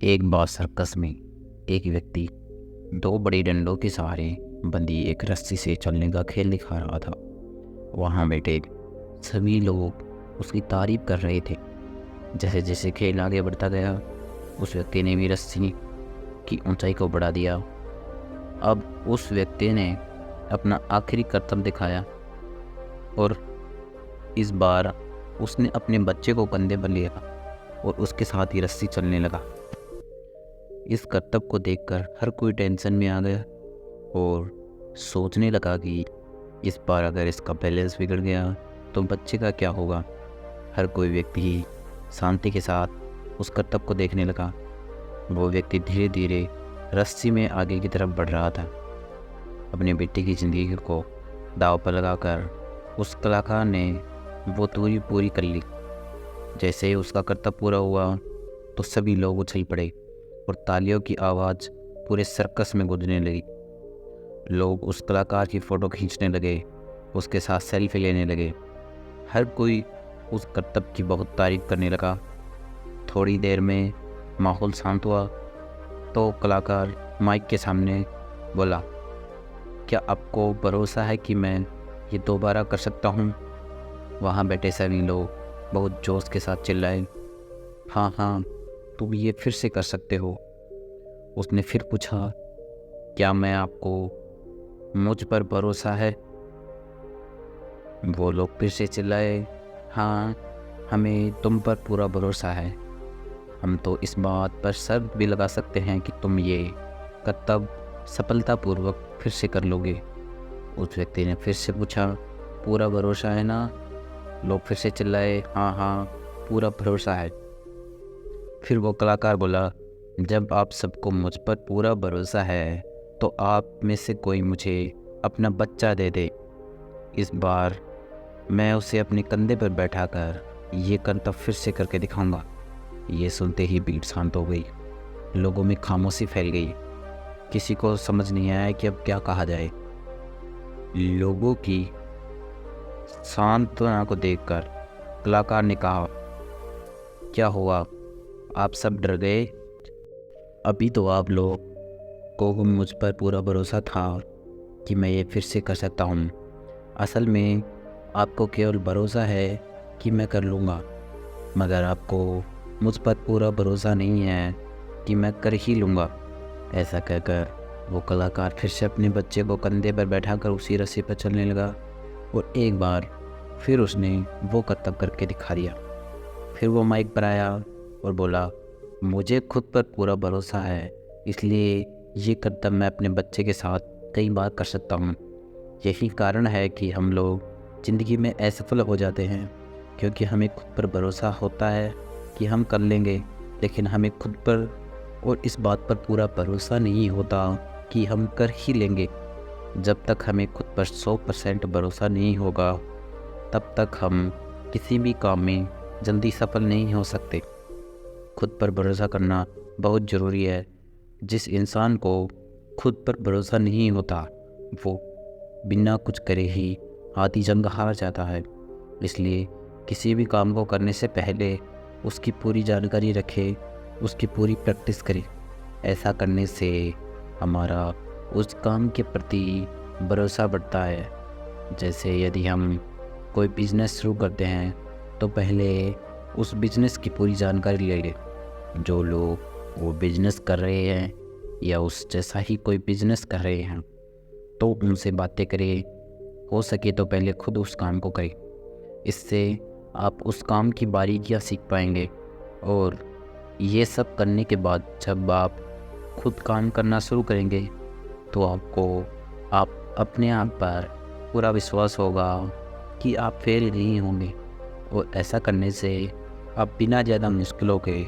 एक बार सर्कस में एक व्यक्ति दो बड़ी डंडों के सहारे बंधी एक रस्सी से चलने का खेल दिखा रहा था। वहाँ बैठे सभी लोग उसकी तारीफ कर रहे थे। जैसे जैसे खेल आगे बढ़ता गया, उस व्यक्ति ने भी रस्सी की ऊंचाई को बढ़ा दिया। अब उस व्यक्ति ने अपना आखिरी करतब दिखाया और इस बार उसने अपने बच्चे को कंधे पर लिया और उसके साथ ही रस्सी चलने लगा। इस करतब को देखकर हर कोई टेंशन में आ गया और सोचने लगा कि इस बार अगर इसका बैलेंस बिगड़ गया तो बच्चे का क्या होगा। हर कोई व्यक्ति शांति के साथ उस करतब को देखने लगा। वो व्यक्ति धीरे धीरे रस्सी में आगे की तरफ बढ़ रहा था। अपने बेटे की ज़िंदगी को दांव पर लगाकर उस कलाकार ने वो दूरी पूरी कर ली। जैसे ही उसका करतब पूरा हुआ तो सभी लोग उछल पड़े और तालियों की आवाज़ पूरे सर्कस में गूंजने लगी। लोग उस कलाकार की फ़ोटो खींचने लगे, उसके साथ सेल्फी लेने लगे। हर कोई उस करतब की बहुत तारीफ करने लगा। थोड़ी देर में माहौल शांत हुआ तो कलाकार माइक के सामने बोला, क्या आपको भरोसा है कि मैं ये दोबारा कर सकता हूँ? वहाँ बैठे सभी लोग बहुत जोश के साथ चिल्लाए, हाँ हाँ, तुम ये फिर से कर सकते हो। उसने फिर पूछा, क्या मुझ पर भरोसा है? वो लोग फिर से चिल्लाए, हाँ, हमें तुम पर पूरा भरोसा है। हम तो इस बात पर शर्त भी लगा सकते हैं कि तुम ये करतब सफलतापूर्वक फिर से कर लोगे। उस व्यक्ति ने फिर से पूछा, पूरा भरोसा है ना? लोग फिर से चिल्लाए, हाँ हाँ, पूरा भरोसा है। फिर वो कलाकार बोला, जब आप सबको मुझ पर पूरा भरोसा है तो आप में से कोई मुझे अपना बच्चा दे दे। इस बार मैं उसे अपने कंधे पर बैठाकर ये करतब फिर से करके दिखाऊंगा। ये सुनते ही भीड़ शांत हो गई। लोगों में खामोशी फैल गई। किसी को समझ नहीं आया कि अब क्या कहा जाए। लोगों की सांत्वना को देखकर कलाकार ने कहा, क्या हुआ, आप सब डर गए? अभी तो आप लोग को मुझ पर पूरा भरोसा था कि मैं ये फिर से कर सकता हूँ। असल में आपको केवल भरोसा है कि मैं कर लूँगा, मगर आपको मुझ पर पूरा भरोसा नहीं है कि मैं कर ही लूँगा। ऐसा कहकर वो कलाकार फिर से अपने बच्चे को कंधे पर बैठाकर उसी रस्सी पर चलने लगा और एक बार फिर उसने वो करतब करके दिखा दिया। फिर वो माइक पर आया और बोला, मुझे खुद पर पूरा भरोसा है, इसलिए ये करतब मैं अपने बच्चे के साथ कई बार कर सकता हूँ। यही कारण है कि हम लोग ज़िंदगी में असफल हो जाते हैं, क्योंकि हमें खुद पर भरोसा होता है कि हम कर लेंगे, लेकिन हमें खुद पर और इस बात पर पूरा भरोसा नहीं होता कि हम कर ही लेंगे। जब तक हमें खुद पर 100% भरोसा नहीं होगा, तब तक हम किसी भी काम में जल्दी सफल नहीं हो सकते। खुद पर भरोसा करना बहुत ज़रूरी है। जिस इंसान को खुद पर भरोसा नहीं होता, वो बिना कुछ करे ही आधी जंग हार जाता है। इसलिए किसी भी काम को करने से पहले उसकी पूरी जानकारी रखें, उसकी पूरी प्रैक्टिस करें। ऐसा करने से हमारा उस काम के प्रति भरोसा बढ़ता है। जैसे यदि हम कोई बिज़नेस शुरू करते हैं तो पहले उस बिज़नेस की पूरी जानकारी ले लें। जो लोग वो बिज़नेस कर रहे हैं या उस जैसा ही कोई बिज़नेस कर रहे हैं तो उनसे बातें करें। हो सके तो पहले खुद उस काम को करें। इससे आप उस काम की बारीकियां सीख पाएंगे और ये सब करने के बाद जब आप खुद काम करना शुरू करेंगे तो आप अपने आप पर पूरा विश्वास होगा कि आप फेल नहीं होंगे। और ऐसा करने से आप बिना ज़्यादा मुश्किलों के